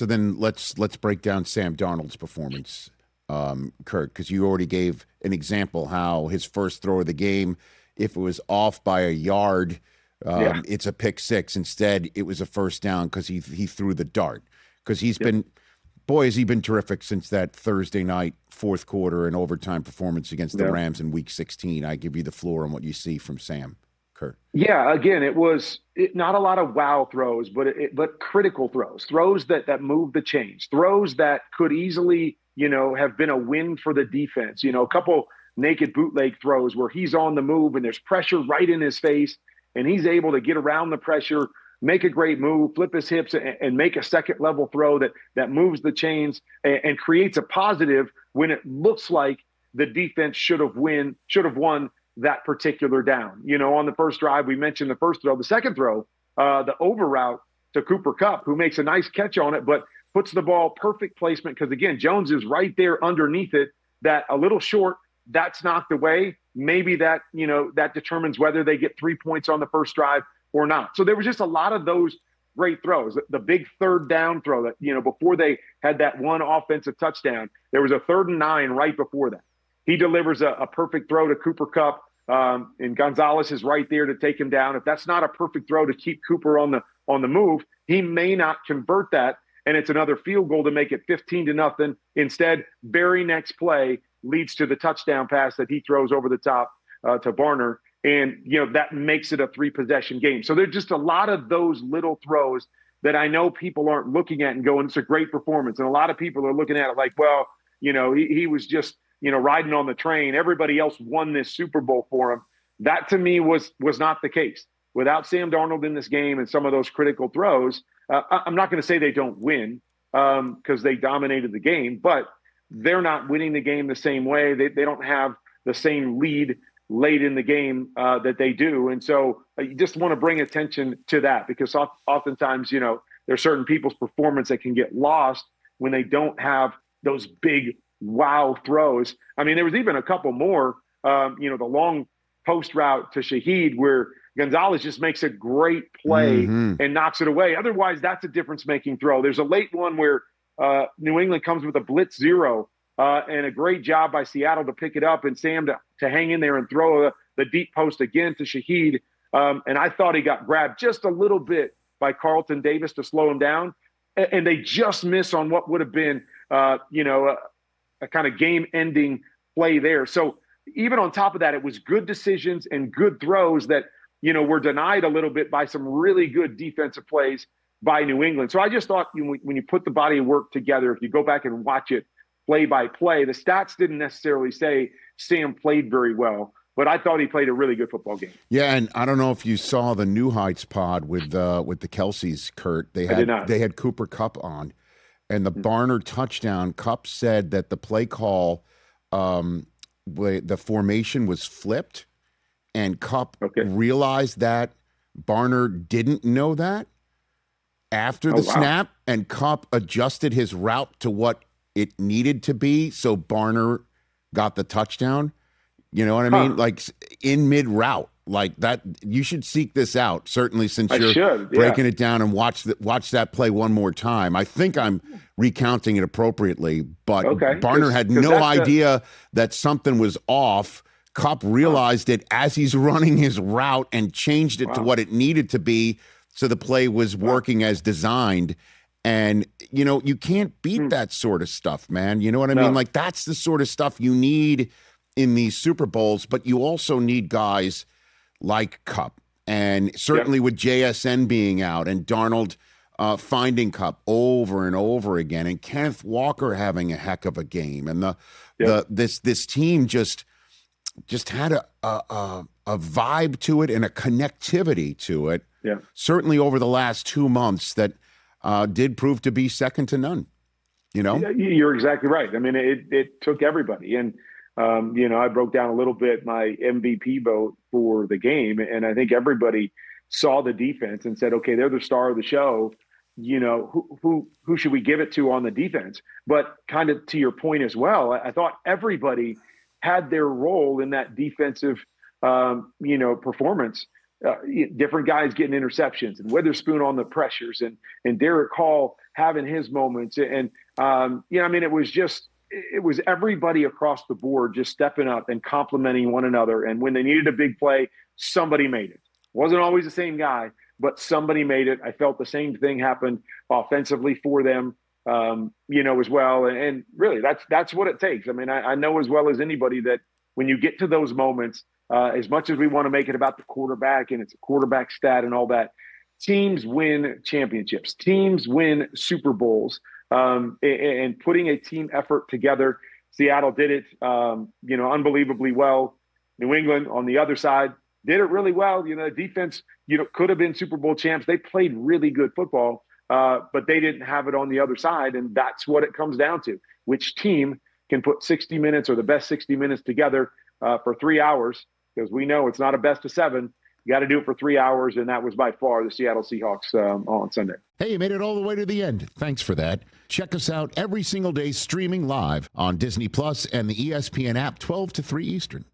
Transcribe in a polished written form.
So then let's break down Sam Darnold's performance, Kurt, because you already gave an example how his first throw of the game, if it was off by a yard, it's a pick six. Instead, it was a first down because he threw the dart. Because he's been, boy, has he been terrific since that Thursday night fourth quarter and overtime performance against the Rams in Week 16. I give you the floor on what you see from Sam. Kurt. Yeah, again, it was not a lot of wow throws, but critical throws that move the chains, throws that could easily, have been a win for the defense. A couple naked bootleg throws where he's on the move and there's pressure right in his face, and he's able to get around the pressure, make a great move, flip his hips, and make a second level throw that moves the chains and creates a positive when it looks like the defense should have won that particular down. On the first drive, we mentioned the first throw. The second throw, the over route to Cooper Kupp, who makes a nice catch on it, but puts the ball perfect placement because, again, Jones is right there underneath it, that a little short, that's knocked away. Maybe that, that determines whether they get 3 points on the first drive or not. So there was just a lot of those great throws. The big third down throw that, before they had that one offensive touchdown, there was a 3rd and 9 right before that. He delivers a perfect throw to Cooper Kupp. And Gonzalez is right there to take him down. If that's not a perfect throw to keep Cooper on the move, he may not convert that, and it's another field goal to make it 15-0. Instead, very next play leads to the touchdown pass that he throws over the top to Warner, and that makes it a 3-possession game. So there's just a lot of those little throws that I know people aren't looking at and going, it's a great performance. And a lot of people are looking at it like, well, he was just riding on the train. Everybody else won this Super Bowl for him. That to me was not the case. Without Sam Darnold in this game and some of those critical throws, I'm not going to say they don't win because they dominated the game, but they're not winning the game the same way. They don't have the same lead late in the game that they do. And so you just want to bring attention to that because oftentimes, there's certain people's performance that can get lost when they don't have those big wow throws. I mean, there was even a couple more, the long post route to Shaheed where Gonzalez just makes a great play and knocks it away. Otherwise, that's a difference-making throw. There's a late one where New England comes with a blitz zero and a great job by Seattle to pick it up and Sam to hang in there and throw the deep post again to Shaheed. And I thought he got grabbed just a little bit by Carlton Davis to slow him down. And they just miss on what would have been, a kind of game-ending play there. So even on top of that, it was good decisions and good throws that, were denied a little bit by some really good defensive plays by New England. So I just thought when you put the body of work together, if you go back and watch it play by play, the stats didn't necessarily say Sam played very well, but I thought he played a really good football game. Yeah, and I don't know if you saw the New Heights pod with the Kelseys, Kurt. They had Cooper Kupp on. And the Barner touchdown, Kupp said that the play call, the formation was flipped, and Kupp realized that Barner didn't know that after the snap, and Kupp adjusted his route to what it needed to be, so Barner got the touchdown. You know what I mean? Like in mid-route. Like that, you should seek this out. Certainly, since you're breaking it down and watch that play one more time. I think I'm recounting it appropriately, but Barner had no idea that something was off. Kupp realized it as he's running his route and changed it to what it needed to be, so the play was working as designed. And you can't beat that sort of stuff, man. You know what I mean? Like that's the sort of stuff you need in these Super Bowls, but you also need guys like Kupp, and certainly with JSN being out and Darnold finding Kupp over and over again, and Kenneth Walker having a heck of a game, and this team just had a vibe to it and a connectivity to it. Yeah, certainly over the last 2 months that did prove to be second to none. You're exactly right. I mean, it took everybody, and I broke down a little bit my MVP vote for the game, and I think everybody saw the defense and said, okay, they're the star of the show. Who should we give it to on the defense? But kind of to your point as well, I thought everybody had their role in that defensive, performance. Different guys getting interceptions, and Witherspoon on the pressures, and Derek Hall having his moments. And, it was everybody across the board just stepping up and complimenting one another. And when they needed a big play, somebody made it. Wasn't always the same guy, but somebody made it. I felt the same thing happened offensively for them, as well. And really, that's what it takes. I mean, I know as well as anybody that when you get to those moments, as much as we want to make it about the quarterback and it's a quarterback stat and all that, teams win championships. Teams win Super Bowls. And putting a team effort together. Seattle did it, unbelievably well. New England on the other side did it really well. Defense, could have been Super Bowl champs. They played really good football, but they didn't have it on the other side. And that's what it comes down to. Which team can put 60 minutes or the best 60 minutes together for 3 hours? Because we know it's not a best of 7. You got to do it for 3 hours, and that was by far the Seattle Seahawks on Sunday. Hey, you made it all the way to the end. Thanks for that. Check us out every single day streaming live on Disney Plus and the ESPN app 12 to 3 Eastern.